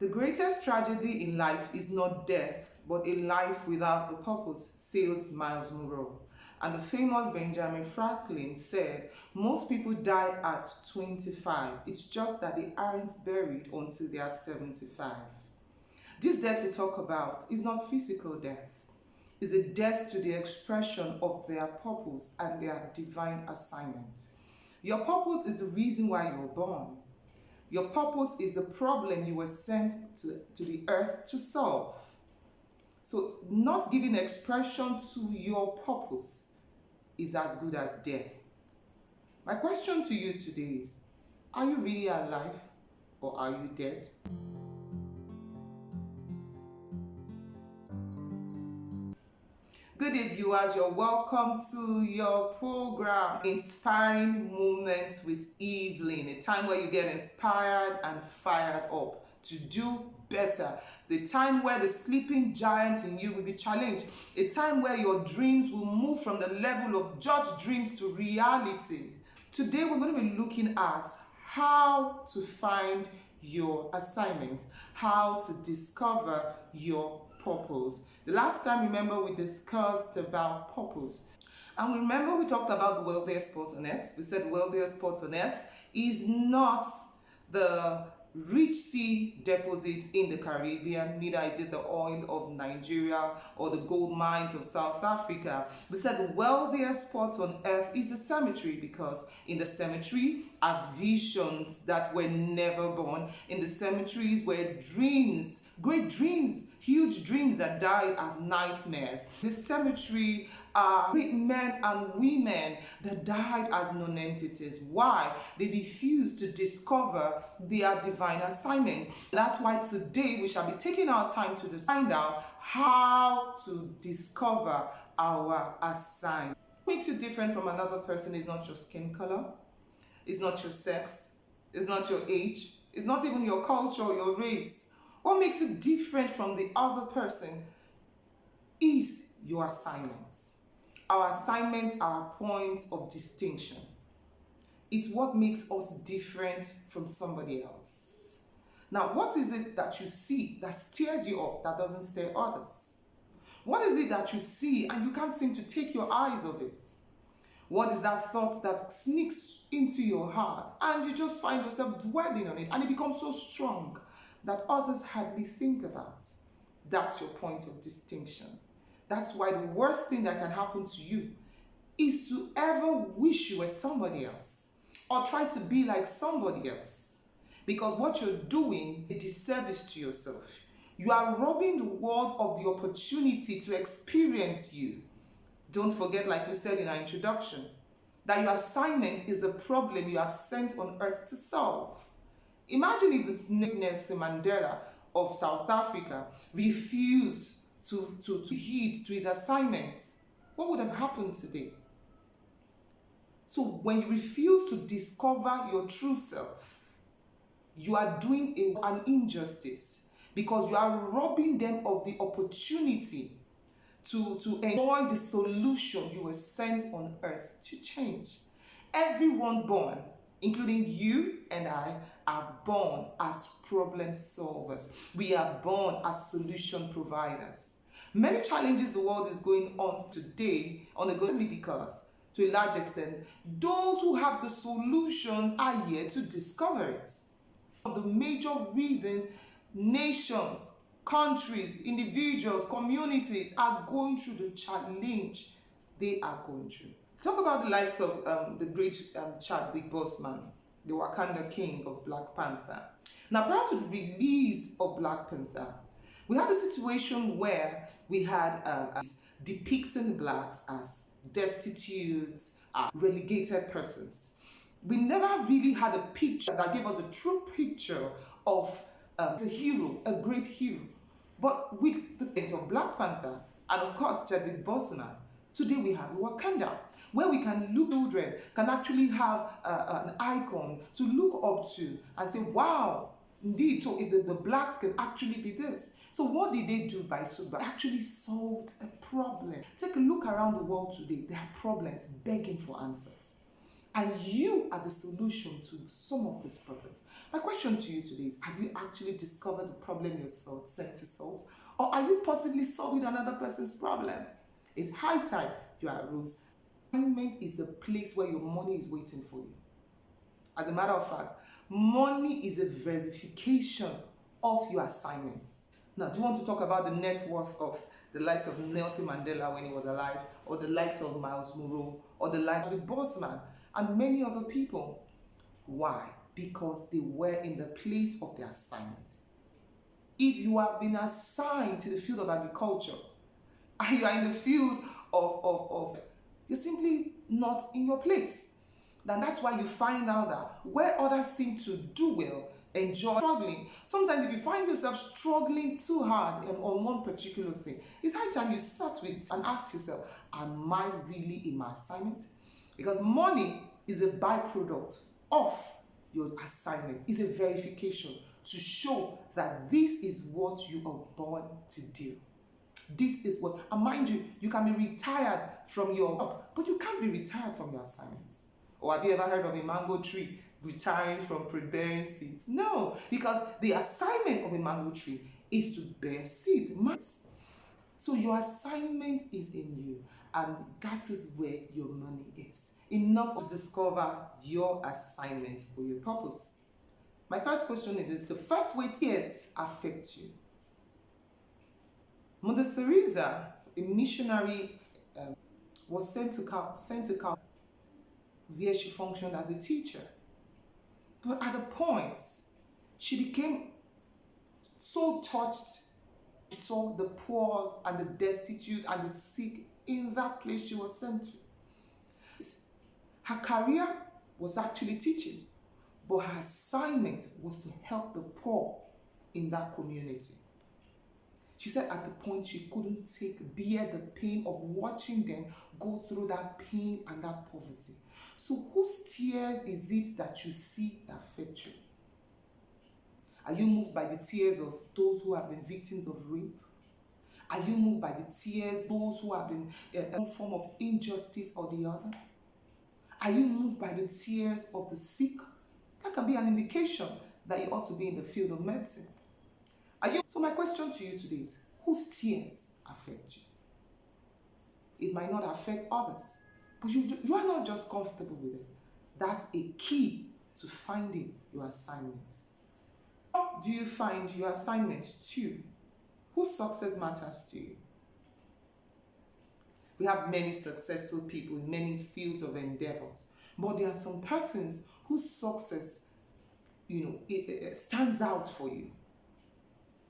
The greatest tragedy in life is not death, but a life without a purpose, says Miles Monroe. And the famous Benjamin Franklin said, most people die at 25. It's just that they aren't buried until they are 75. This death we talk about is not physical death. It's a death to the expression of their purpose and their divine assignment. Your purpose is the reason why you were born. Your purpose is the problem you were sent to the earth to solve. So not giving expression to your purpose is as good as death. My question to you today is, are you really alive or are you dead? Good day, viewers. You're welcome to your program, Inspiring Moments with Evelyn, a time where you get inspired and fired up to do better. The time where the sleeping giant in you will be challenged. A time where your dreams will move from the level of just dreams to reality. Today we're going to be looking at how to find your assignment, how to discover your purpose. The last time, remember, we discussed about purpose. And remember, we talked about the wealthiest spot on earth. We said wealthiest spot on earth is not the rich sea deposits in the Caribbean, neither is it the oil of Nigeria or the gold mines of South Africa. We said the wealthiest spot on earth is the cemetery, because in the cemetery are visions that were never born. In the cemeteries were dreams, great dreams, huge dreams that died as nightmares. The cemetery are great men and women that died as non-entities. Why? They refused to discover their divine assignment. That's why today we shall be taking our time to find out how to discover our assignment. What makes you different from another person is not your skin color, it's not your sex, it's not your age, it's not even your culture or your race. What makes you different from the other person is your assignments. Our assignments are points of distinction. It's what makes us different from somebody else. Now, what is it that you see that stirs you up that doesn't stir others? What is it that you see and you can't seem to take your eyes off it? What is that thought that sneaks into your heart and you just find yourself dwelling on it and it becomes so strong that others hardly think about? That's your point of distinction. That's why the worst thing that can happen to you is to ever wish you were somebody else or try to be like somebody else, because what you're doing is a disservice to yourself. You are robbing the world of the opportunity to experience you. Don't forget, like we said in our introduction, that your assignment is the problem you are sent on earth to solve. Imagine if the Nelson Mandela of South Africa refused to heed to his assignments. What would have happened today? So when you refuse to discover your true self, you are doing an injustice, because you are robbing them of the opportunity to enjoy the solution you were sent on earth to change. Everyone born, including you and I, are born as problem solvers. We are born as solution providers. Many challenges the world is going on today only because, to a large extent, those who have the solutions are yet to discover it. The major reasons nations, countries, individuals, communities are going through the challenge they are going through. Talk about the likes of the great Chadwick Boseman, the Wakanda King of Black Panther. Now, prior to the release of Black Panther, we had a situation where we had depicting blacks as destitute, relegated persons. We never really had a picture that gave us a true picture of a hero, a great hero. But with the fate of Black Panther and of course Chadwick Boseman, today we have Wakanda, where we can look, children can actually have an icon to look up to and say, wow, indeed, so if the blacks can actually be this. So what did they do by Suba? They actually solved a problem. Take a look around the world today. There are problems begging for answers. And you are the solution to some of these problems. My question to you today is, have you actually discovered the problem you're sent to solve? Or are you possibly solving another person's problem? It's high time you arose. Assignment is the place where your money is waiting for you. As a matter of fact, money is a verification of your assignments. Now, do you want to talk about the net worth of the likes of Nelson Mandela when he was alive, or the likes of Miles Monroe, or the likes of the Bossman, and many other people? Why? Because they were in the place of their assignment. If you have been assigned to the field of agriculture, and you are in the field of you're simply not in your place. Then that's why you find out that where others seem to do well, enjoy struggling. Sometimes if you find yourself struggling too hard on one particular thing, it's high time you sat with and ask yourself, am I really in my assignment? Because money is a byproduct of your assignment. It's a verification to show that this is what you are born to do. This is what, and mind you, you can be retired from your job, but you can't be retired from your assignments. Or have you ever heard of a mango tree retiring from bearing seeds? No, because the assignment of a mango tree is to bear seeds. So your assignment is in you, and that is where your money is. Enough to discover your assignment for your purpose. My first question is the first way tears affect you. Mother Teresa, a missionary, was sent to Calcutta, where she functioned as a teacher. But at a point, she became so touched. She saw the poor and the destitute and the sick in that place she was sent to. Her career was actually teaching, but her assignment was to help the poor in that community. She said at the point she couldn't bear the pain of watching them go through that pain and that poverty. So whose tears is it that you see that affect you? Are you moved by the tears of those who have been victims of rape? Are you moved by the tears of those who have been in one form of injustice or the other? Are you moved by the tears of the sick? That can be an indication that you ought to be in the field of medicine. So my question to you today is, whose tears affect you? It might not affect others, but you are not just comfortable with it. That's a key to finding your assignments. How do you find your assignment too? Whose success matters to you? We have many successful people in many fields of endeavors, but there are some persons whose success, it stands out for you.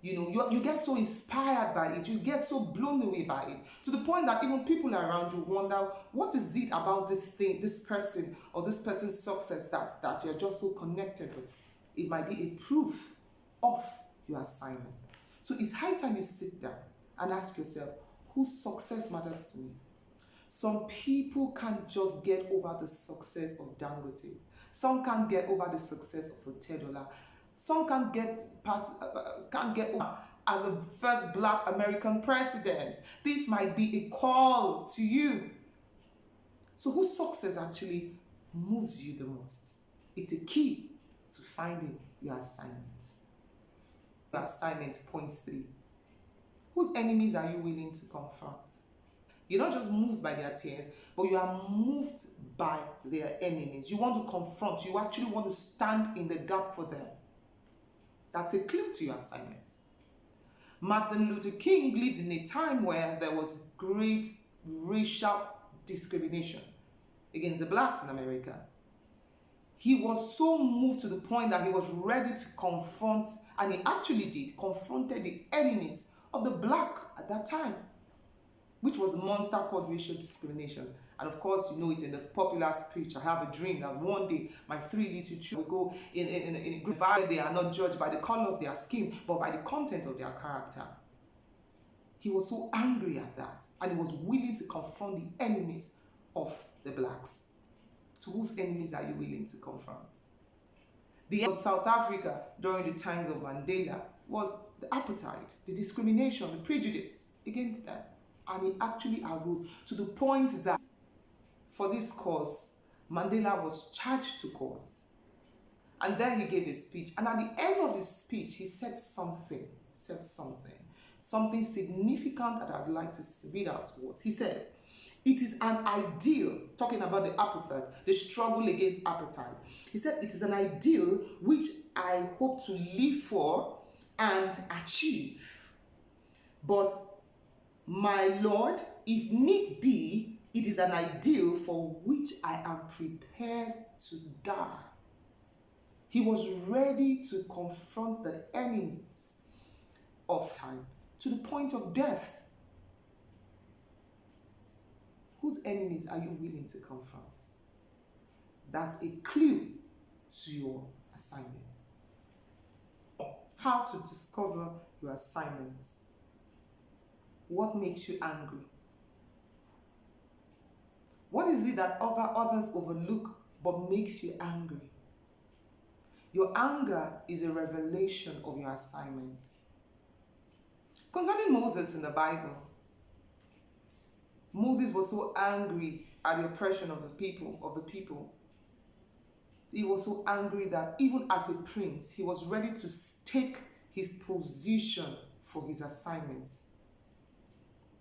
You get so inspired by it, you get so blown away by it, to the point that even people around you wonder, what is it about this thing, this person, or this person's success that you're just so connected with? It might be a proof of your assignment. So it's high time you sit down and ask yourself, whose success matters to me? Some people can't just get over the success of Dangote. Some can't get over the success of Otedola. Some can't get over as the first Black American president. This might be a call to you. So whose success actually moves you the most? It's a key to finding your assignment. Your assignment, point 3. Whose enemies are you willing to confront? You're not just moved by their tears, but you are moved by their enemies. You want to confront. You actually want to stand in the gap for them. That's a clue to your assignment. Martin Luther King lived in a time where there was great racial discrimination against the blacks in America. He was so moved to the point that he was ready to confront, and he actually confronted the enemies of the black at that time, which was the monster called racial discrimination. And of course, you know it in the popular speech, I have a dream that one day my 3 little children will go in a group where they are not judged by the color of their skin, but by the content of their character. He was so angry at that, and he was willing to confront the enemies of the blacks. So whose enemies are you willing to confront? The end of South Africa during the times of Mandela was the apartheid, the discrimination, the prejudice against them. And he actually arose to the point that for this cause, Mandela was charged to court. And then he gave a speech. And at the end of his speech, he said something. Something significant that I'd like to read out to us. He said, it is an ideal, talking about the appetite, the struggle against appetite. He said, it is an ideal which I hope to live for and achieve. But, my Lord, if need be, it is an ideal for which I am prepared to die. He was ready to confront the enemies of time to the point of death. Whose enemies are you willing to confront? That's a clue to your assignment. How to discover your assignments. What makes you angry? What is it that others overlook but makes you angry? Your anger is a revelation of your assignment. Concerning Moses in the Bible, Moses was so angry at the oppression of the people. He was so angry that even as a prince, he was ready to stake his position for his assignments.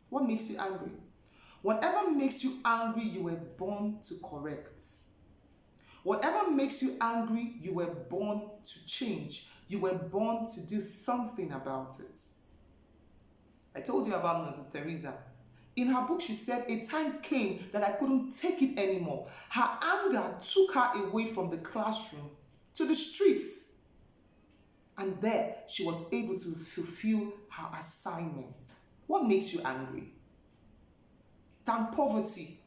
What makes you angry? Whatever makes you angry, you were born to correct. Whatever makes you angry, you were born to change. You were born to do something about it. I told you about Mother Teresa. In her book, she said, a time came that I couldn't take it anymore. Her anger took her away from the classroom to the streets. And there, she was able to fulfill her assignment. What makes you angry? Than poverty.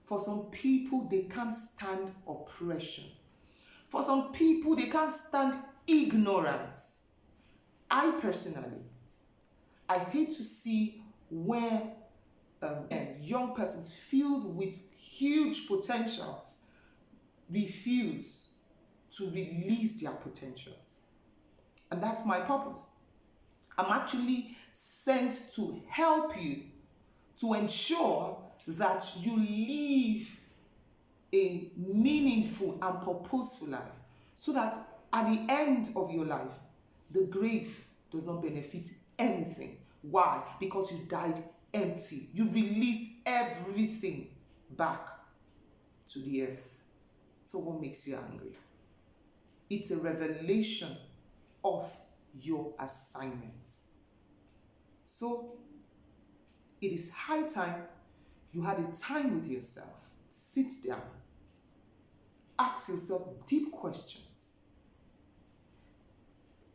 For some people, they can't stand oppression. For some people, they can't stand ignorance. I personally, I hate to see where young persons filled with huge potentials refuse to release their potentials. And that's my purpose. I'm actually sent to help you to ensure that you live a meaningful and purposeful life, so that at the end of your life, the grave does not benefit anything. Why? Because you died empty. You released everything back to the earth. So what makes you angry? It's a revelation of your assignment. So it is high time you had a time with yourself. Sit down. Ask yourself deep questions.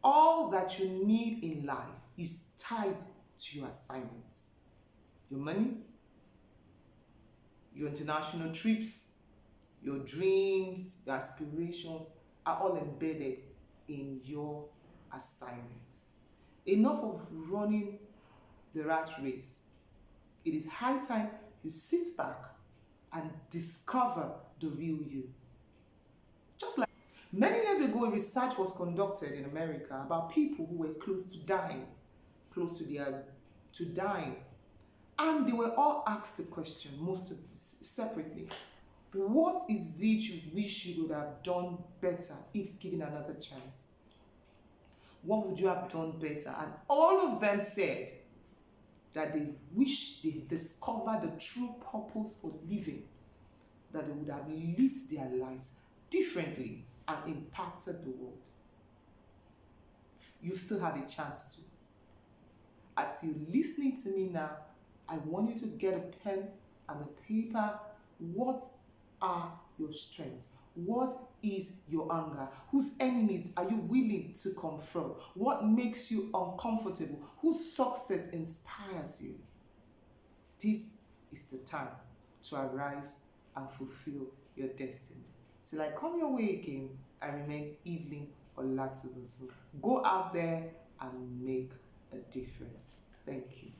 All that you need in life is tied to your assignment. Your money, your international trips, your dreams, your aspirations are all embedded in your assignments. Enough of running the rat race. It is high time you sit back and discover the real you. Just like many years ago, research was conducted in America about people who were close to dying, and they were all asked the question, most separately, what is it you wish you would have done better if given another chance? What would you have done better? And all of them said that they wish they discovered the true purpose for living, that they would have lived their lives differently and impacted the world. You still have a chance to. As you're listening to me now, I want you to get a pen and a paper. What are your strengths? What is your anger? Whose enemies are you willing to confront? What makes you uncomfortable? Whose success inspires you? This is the time to arise and fulfill your destiny. Till I come your way again, I remain Evelyn Olatubuzu. Go out there and make a difference. Thank you.